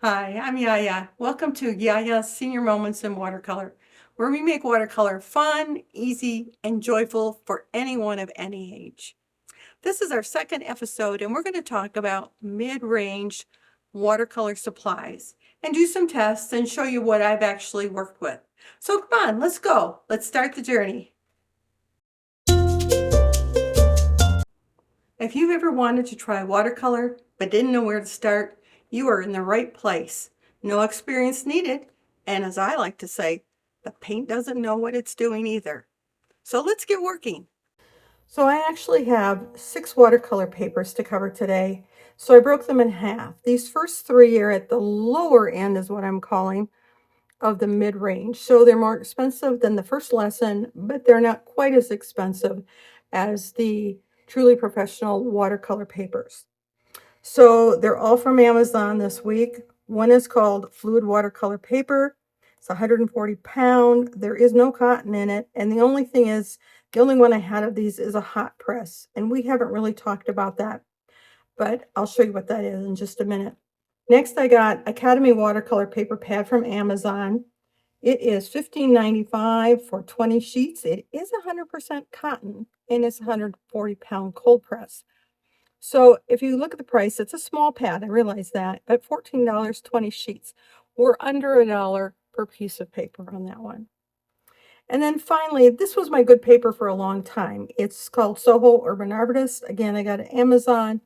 Hi, I'm Yaya. Welcome to Yaya's Senior Moments in Watercolor, where we make watercolor fun, easy, and joyful for anyone of any age. This is our second episode, and we're going to talk about mid-range watercolor supplies and do some tests and show you what I've actually worked with. So come on, let's go. Let's start the journey. If you've ever wanted to try watercolor but didn't know where to start, you are in the right place. No experience needed, and as I like to say, the paint doesn't know what it's doing either. So let's get working. So I actually have 6 watercolor papers to cover today. So I broke them in half. These first 3 are at the lower end is what I'm calling of the mid-range. So they're more expensive than the first lesson, but they're not quite as expensive as the truly professional watercolor papers. So they're all from Amazon this week. One is called Fluid Watercolor Paper. It's 140 pound. There is no cotton in it. And the only thing is, the only one I had of these is a hot press. And we haven't really talked about that, but I'll show you what that is in just a minute. Next, I got Academy Watercolor Paper Pad from Amazon. It is $15.95 for 20 sheets. It is 100% cotton and it's 140 pound cold press. So if you look at the price, it's a small pad. I realize that, but $14, 20 sheets. We're under $1 per piece of paper on that one. And then finally, this was my good paper for a long time. It's called Soho Urban Arborist. Again, I got it Amazon,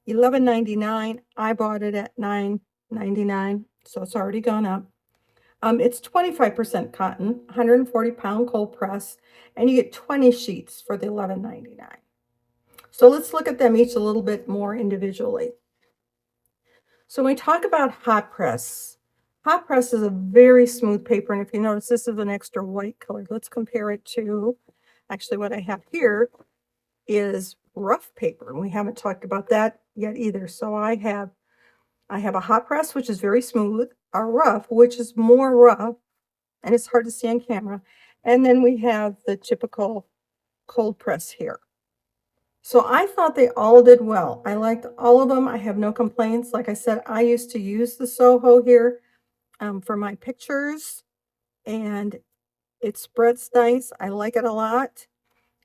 $11.99. I bought it at $9.99, so it's already gone up. It's 25% cotton, 140 pound cold press, and you get 20 sheets for the $11.99. So let's look at them each a little bit more individually. So when we talk about hot press is a very smooth paper. And if you notice, this is an extra white color. Let's compare it to, actually what I have here is rough paper. And we haven't talked about that yet either. So I have a hot press, which is very smooth, a rough, which is more rough, and it's hard to see on camera. And then we have the typical cold press here. So I thought they all did well. I liked all of them. I have no complaints. Like I said, I used to use the Soho here for my pictures, and it spreads nice. I like it a lot.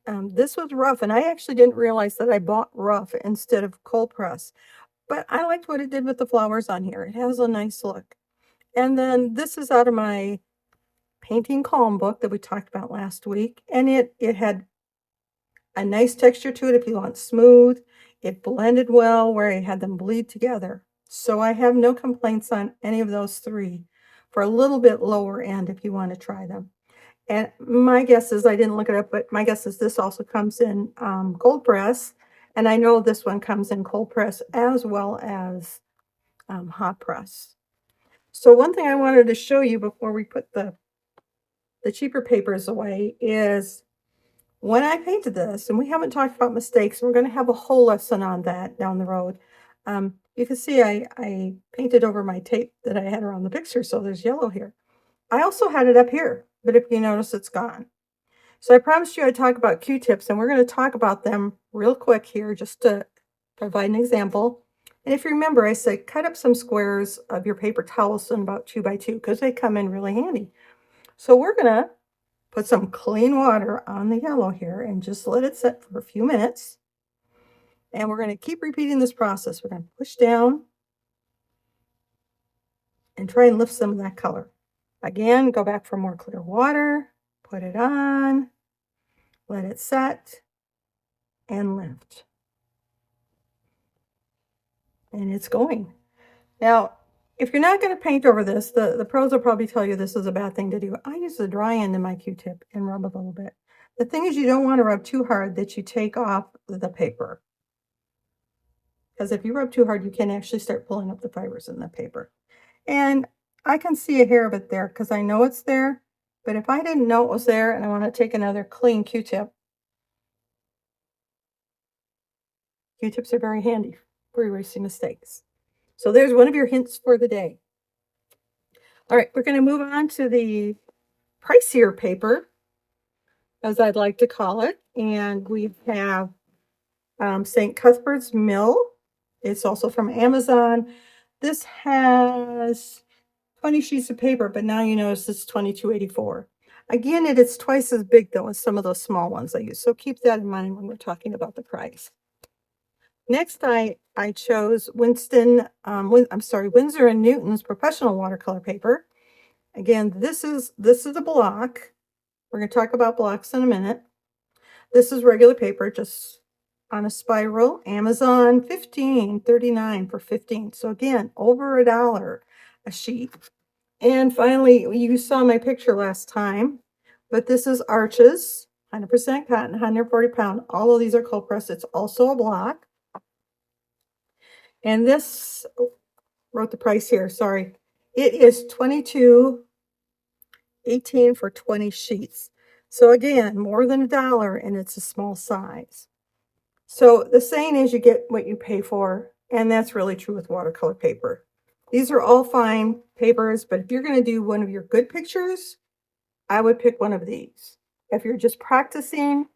This was rough, and I actually didn't realize that I bought rough instead of cold press. But I liked what it did with the flowers on here. It has a nice look. And then this is out of my Painting Calm book that we talked about last week, and it had a nice texture to it if you want smooth. It blended well where I had them bleed together. So I have no complaints on any of those 3 for a little bit lower end if you want to try them. And my guess is, I didn't look it up, but my guess is this also comes in cold press. And I know this one comes in cold press as well as hot press. So one thing I wanted to show you before we put the cheaper papers away is when I painted this, and we haven't talked about mistakes, we're going to have a whole lesson on that down the road. You can see I painted over my tape that I had around the picture, so there's yellow here. I also had it up here, but if you notice, it's gone. So I promised you I'd talk about Q-tips, and we're going to talk about them real quick here just to provide an example. And if you remember, I said cut up some squares of your paper towels in about 2 by 2 because they come in really handy. So we're going to put some clean water on the yellow here and just let it set for a few minutes. And we're going to keep repeating this process. We're going to push down and try and lift some of that color. Again, go back for more clear water, put it on, let it set, and lift. And it's going. Now, if you're not going to paint over this, the pros will probably tell you this is a bad thing to do. I use the dry end of my Q-tip and rub a little bit. The thing is, you don't want to rub too hard that you take off the paper. Because if you rub too hard, you can actually start pulling up the fibers in the paper. And I can see a hair of it there because I know it's there. But if I didn't know it was there and I want to take another clean Q-tip, Q-tips are very handy for erasing mistakes. So there's one of your hints for the day. All right, we're going to move on to the pricier paper, as I'd like to call it. And we have St. Cuthbert's Mill. It's also from Amazon. This has 20 sheets of paper, but now you notice it's $22.84. Again, it is twice as big though as some of those small ones I use. So keep that in mind when we're talking about the price. Next, I chose Winston, I'm sorry, Winsor and Newton's professional watercolor paper. Again, this is a block. We're going to talk about blocks in a minute. This is regular paper, just on a spiral. Amazon, $15.39 for 15. So again, over $1 a sheet. And finally, you saw my picture last time, but this is Arches, 100% cotton, 140 pound. All of these are cold pressed. It's also a block. And this, wrote the price here, sorry. It is $22.18 for 20 sheets. So again, more than $1, and it's a small size. So the saying is you get what you pay for, and that's really true with watercolor paper. These are all fine papers, but if you're going to do one of your good pictures, I would pick one of these. If you're just practicing,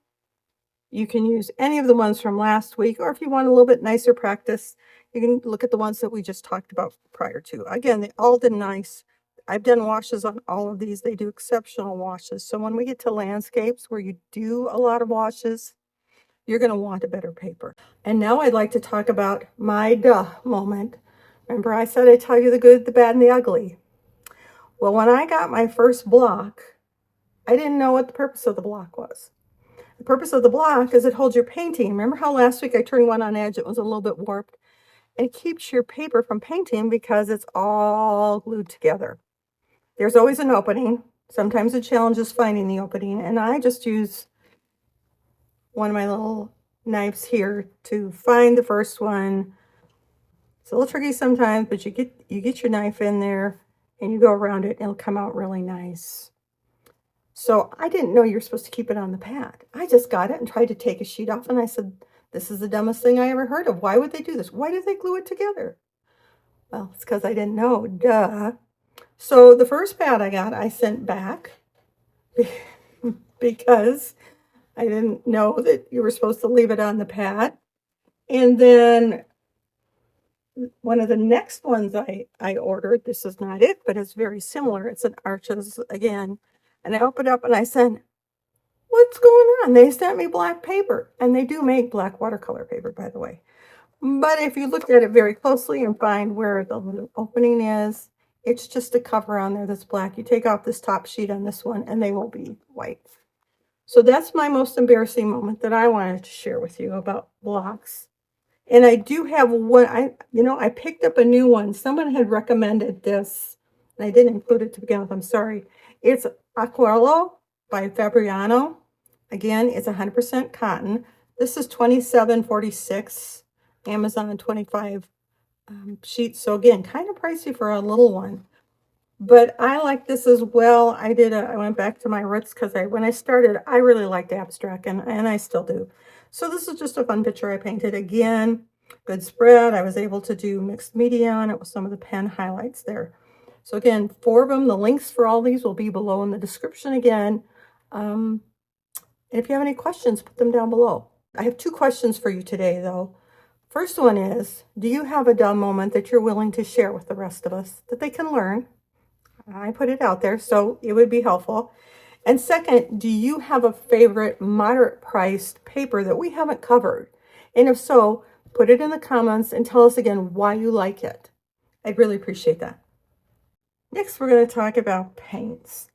you can use any of the ones from last week, or if you want a little bit nicer practice, you can look at the ones that we just talked about prior to. Again, they all did nice. I've done washes on all of these. They do exceptional washes. So when we get to landscapes where you do a lot of washes, you're going to want a better paper. And now I'd like to talk about my duh moment. Remember I said I'd tell you the good, the bad, and the ugly. Well, when I got my first block, I didn't know what the purpose of the block was. The purpose of the block is it holds your painting. Remember how last week I turned one on edge, it was a little bit warped? It keeps your paper from painting because it's all glued together. There's always an opening. Sometimes the challenge is finding the opening, and I just use one of my little knives here to find the first one. It's a little tricky sometimes, but you get your knife in there and you go around it and it'll come out really nice. So I didn't know you're supposed to keep it on the pad. I just got it and tried to take a sheet off, and I said, this is the dumbest thing I ever heard of. Why would they do this? Why did they glue it together? Well, it's because I didn't know, duh. So the first pad I got, I sent back because I didn't know that you were supposed to leave it on the pad. And then one of the next ones I ordered, this is not it, but it's very similar. It's an Arches again. And I opened up and I said, what's going on? They sent me black paper. And they do make black watercolor paper, by the way. But if you look at it very closely and find where the little opening is, it's just a cover on there that's black. You take off this top sheet on this one and they will be white. So that's my most embarrassing moment that I wanted to share with you about blocks. And I do have one, I picked up a new one. Someone had recommended this, and I didn't include it to begin with. I'm sorry. It's Aquarello by Fabriano. Again, it's 100% cotton. This is $27.46. Amazon 25 sheets. So again, kind of pricey for a little one. But I like this as well. I went back to my roots because when I started, I really liked abstract, and I still do. So this is just a fun picture I painted. Again, good spread. I was able to do mixed media on it with some of the pen highlights there. So again, 4 of them. The links for all these will be below in the description again. And if you have any questions, put them down below. I have 2 questions for you today, though. First one is, do you have a dumb moment that you're willing to share with the rest of us that they can learn? I put it out there, so it would be helpful. And second, do you have a favorite moderate priced paper that we haven't covered? And if so, put it in the comments and tell us again why you like it. I'd really appreciate that. Next, we're going to talk about paints.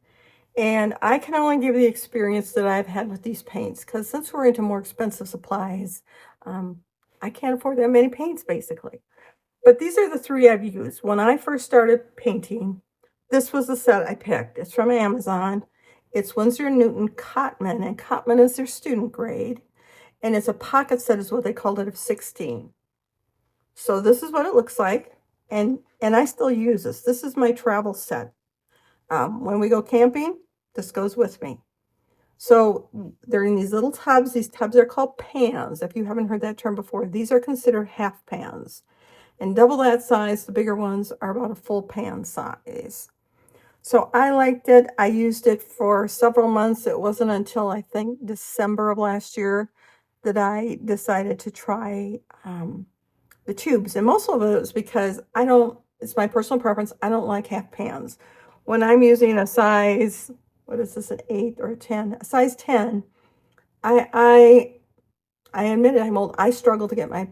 And I can only give the experience that I've had with these paints, because since we're into more expensive supplies, I can't afford that many paints basically. But these are the 3 I've used. When I first started painting, this was the set I picked. It's from Amazon. It's Winsor & Newton Cotman, and Cotman is their student grade. And it's a pocket set is what they called it, of 16. So this is what it looks like. And I still use this. This is my travel set. When we go camping, this goes with me. So they're in these little tubs. These tubs are called pans. If you haven't heard that term before, these are considered half pans. And double that size, the bigger ones are about a full pan size. So I liked it. I used it for several months. It wasn't until I think December of last year that I decided to try the tubes. And most of it was because I don't it's my personal preference. I don't like half pans. When I'm using a size, what is this, an 8 or a 10? A size 10, I admit it, I'm old. I struggle to get my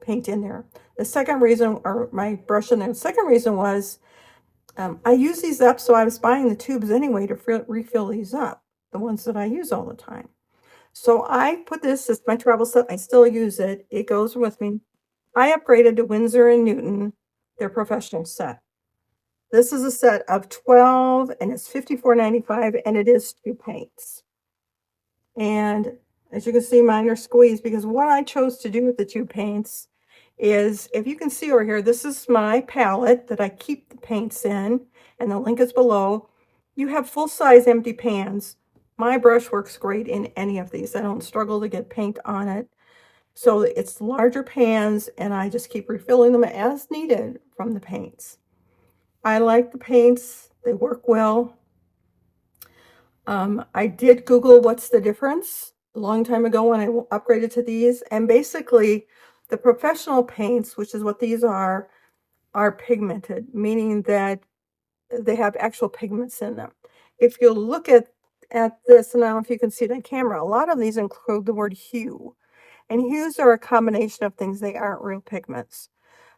paint in there. The second reason, or my brush in there, the second reason was I use these up, so I was buying the tubes anyway to refill these up, the ones that I use all the time. So I put this as my travel set. I still use it. It goes with me. I upgraded to Winsor and Newton, their professional set. This is a set of 12 and it's $54.95 and it is 2 paints. And as you can see, mine are squeezed because what I chose to do with the 2 paints is, if you can see over here, this is my palette that I keep the paints in, and the link is below. You have full-size empty pans. My brush works great in any of these. I don't struggle to get paint on it. So it's larger pans, and I just keep refilling them as needed from the paints. I like the paints. They work well. I did Google what's the difference a long time ago when I upgraded to these, and basically the professional paints, which is what these are pigmented, meaning that they have actual pigments in them. If you look at this, and I don't know if you can see it on camera, a lot of these include the word hue, and hues are a combination of things. They aren't real pigments.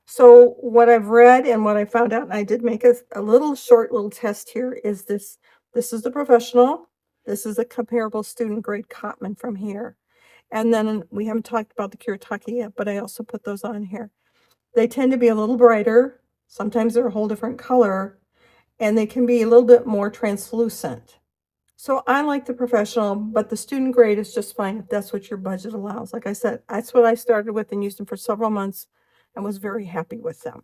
So what I've read and what I found out, and I did make a little short little test here, is this. This is the professional. This is a comparable student grade Cotman from here. And then we haven't talked about the Kuretake yet, but I also put those on here. They tend to be a little brighter. Sometimes they're a whole different color, and they can be a little bit more translucent. So I like the professional, but the student grade is just fine if that's what your budget allows. Like I said, that's what I started with and used them for several months and was very happy with them.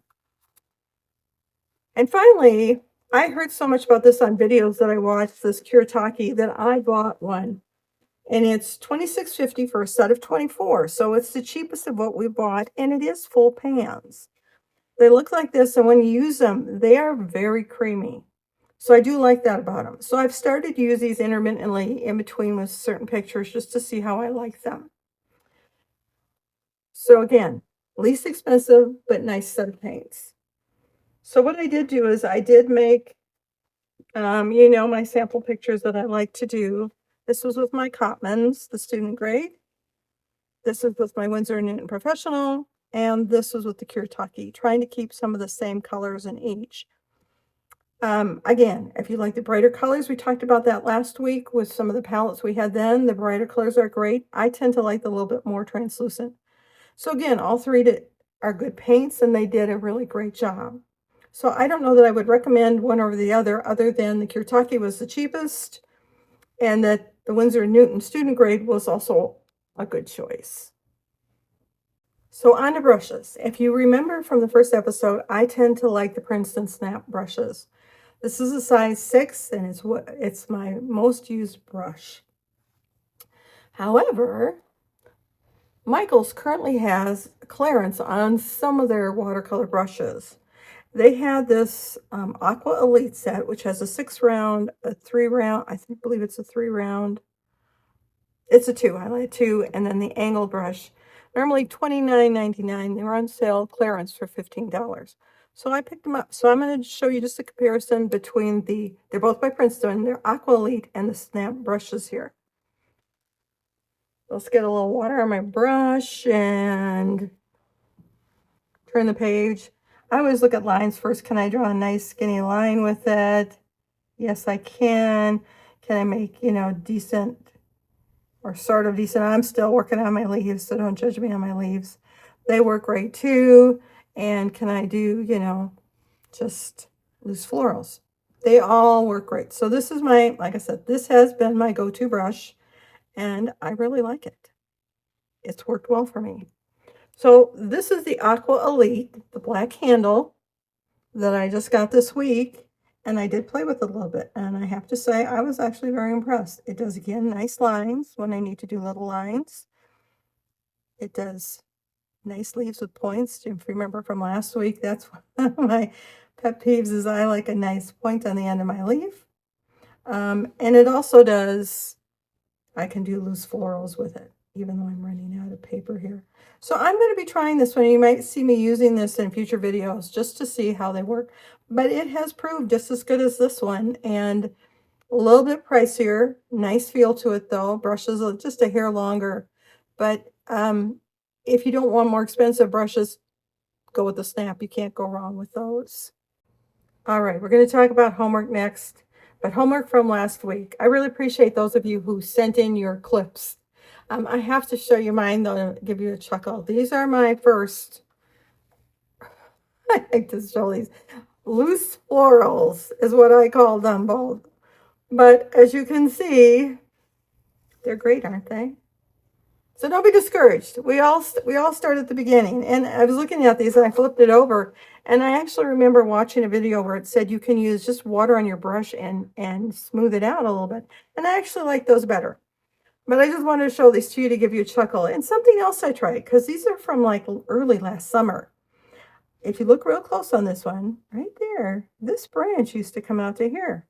And finally, I heard so much about this on videos that I watched, this Kuretake, that I bought one. And it's $26.50 for a set of 24. So it's the cheapest of what we bought, and it is full pans. They look like this, and when you use them, they are very creamy. So I do like that about them. So I've started to use these intermittently in between with certain pictures just to see how I like them. So again, least expensive, but nice set of paints. So what I did do is I did make, my sample pictures that I like to do. This was with my Cotmans, the student grade. This is with my Winsor & Newton Professional. And this was with the Kuretake, trying to keep some of the same colors in each. Again, if you like the brighter colors, we talked about that last week with some of the palettes we had then. The brighter colors are great. I tend to like the little bit more translucent. So again, all three are good paints, and they did a really great job. So I don't know that I would recommend one over the other than the Kuretake was the cheapest, and that the Winsor & Newton student grade was also a good choice. So on to brushes. If you remember from the first episode, I tend to like the Princeton Snap brushes. This is a size 6, and it's my most used brush. However, Michaels currently has clearance on some of their watercolor brushes. They had this Aqua Elite set, which has a 6-round, a 3-round, believe it's a 3-round. It's a 2, I like 2, and then the angled brush. Normally $29.99. They were on sale, clearance for $15. So I picked them up. So I'm going to show you just a comparison between they're both by Princeton, they're Aqua Elite and the Snap brushes here. Let's get a little water on my brush and turn the page. I always look at lines first. Can I draw a nice skinny line with it? Yes, I can. Can I make, decent or sort of decent? I'm still working on my leaves, so don't judge me on my leaves. They work great too. And can I do, just loose florals? They all work great. So this is like I said, this has been my go-to brush, and I really like it. It's worked well for me. So this is the Aqua Elite, the black handle that I just got this week, and I did play with it a little bit, and I have to say I was actually very impressed. It does, again, nice lines when I need to do little lines. It does nice leaves with points. If you remember from last week, that's one of my pet peeves, is I like a nice point on the end of my leaf. And it also does, I can do loose florals with it. even though I'm running out of paper here. So I'm going to be trying this one. You might see me using this in future videos just to see how they work. But it has proved just as good as this one, and a little bit pricier. Nice feel to it though. Brushes are just a hair longer. But if you don't want more expensive brushes, go with the Snap. You can't go wrong with those. All right, we're going to talk about homework next, but homework from last week. I really appreciate those of you who sent in your clips. I have to show you mine, though, to give you a chuckle. These are my first, I like to show these, loose florals is what I call them both. But as you can see, they're great, aren't they? So don't be discouraged. We all start at the beginning. And I was looking at these and I flipped it over. And I actually remember watching a video where it said you can use just water on your brush and smooth it out a little bit. And I actually like those better. But I just wanted to show these to you to give you a chuckle. And something else I tried, because these are from like early last summer. If you look real close on this one, right there, this branch used to come out to here.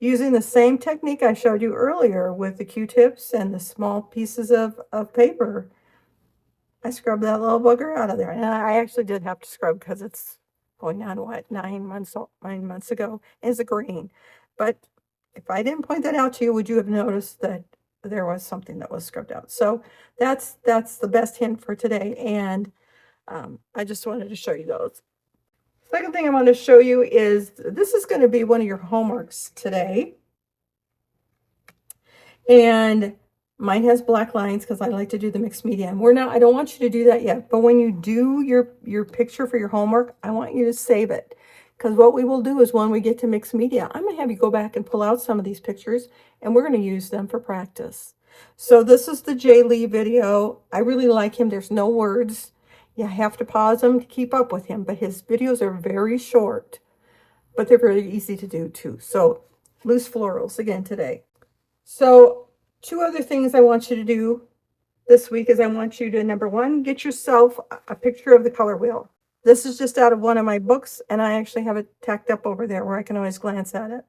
Using the same technique I showed you earlier with the Q-tips and the small pieces of paper, I scrubbed that little booger out of there. And I actually did have to scrub because it's going on, what, 9 months ago. It's a green. But if I didn't point that out to you, would you have noticed that there was something that was scrubbed out? So that's the best hint for today. And I just wanted to show you those. Second thing I want to show you is this is going to be one of your homeworks today. And mine has black lines because I like to do the mixed media. And I don't want you to do that yet. But when you do your picture for your homework, I want you to save it. Because what we will do is when we get to mixed media, I'm going to have you go back and pull out some of these pictures and we're going to use them for practice. So this is the Jay Lee video. I really like him. There's no words. You have to pause them to keep up with him, but his videos are very short, but they're very easy to do too. So loose florals again today. So 2 other things I want you to do this week is I want you to, number 1, get yourself a picture of the color wheel. This is just out of one of my books, and I actually have it tacked up over there where I can always glance at it.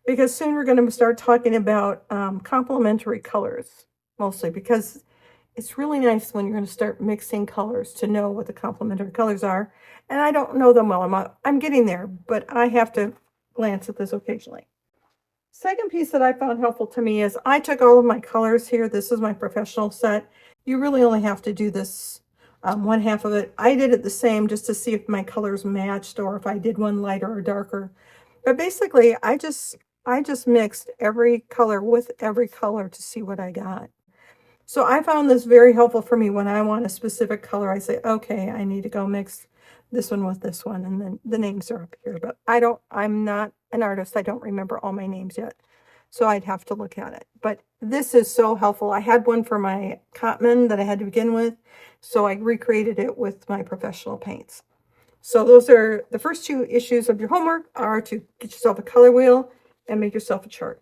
Because soon we're going to start talking about complementary colors, mostly because it's really nice when you're going to start mixing colors to know what the complementary colors are. And I don't know them well. I'm getting there, but I have to glance at this occasionally. Second piece that I found helpful to me is I took all of my colors here. This is my professional set. You really only have to do this one half of it. I did it the same just to see if my colors matched or if I did one lighter or darker. But basically, I just mixed every color with every color to see what I got. So I found this very helpful for me when I want a specific color. I say, okay, I need to go mix this one with this one. And then the names are up here, but I'm not an artist. I don't remember all my names yet. So I'd have to look at it. But this is so helpful. I had one for my Cotman that I had to begin with. So I recreated it with my professional paints. So those are the first 2 issues of your homework are to get yourself a color wheel and make yourself a chart.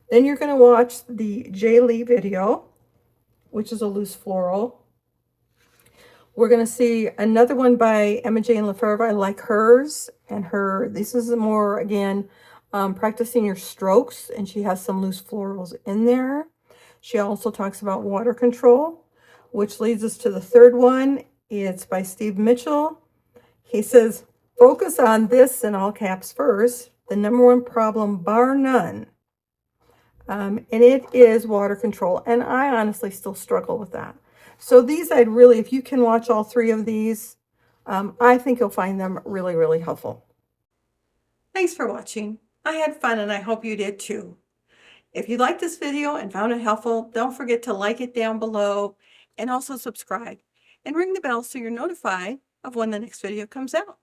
Then you're going to watch the Jay Lee video, which is a loose floral. We're going to see another one by Emma Jane Lefebvre. I like hers and this is more, again, practicing your strokes, and she has some loose florals in there. She also talks about water control, which leads us to the third one. It's by Steve Mitchell. He says, focus on this in all caps first, the #1 problem bar none. And it is water control. And I honestly still struggle with that. So these if you can watch all 3 of these, I think you'll find them really, really helpful. Thanks for watching. I had fun and I hope you did too. If you liked this video and found it helpful, don't forget to like it down below and also subscribe and ring the bell so you're notified of when the next video comes out.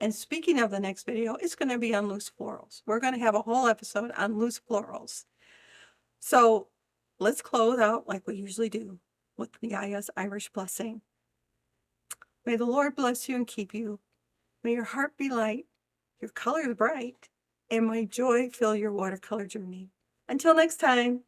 And speaking of the next video, it's going to be on loose florals. We're going to have a whole episode on loose florals. So let's close out like we usually do with the Irish blessing. May the Lord bless you and keep you. May your heart be light, your colors bright, and may joy fill your watercolor journey. Until next time.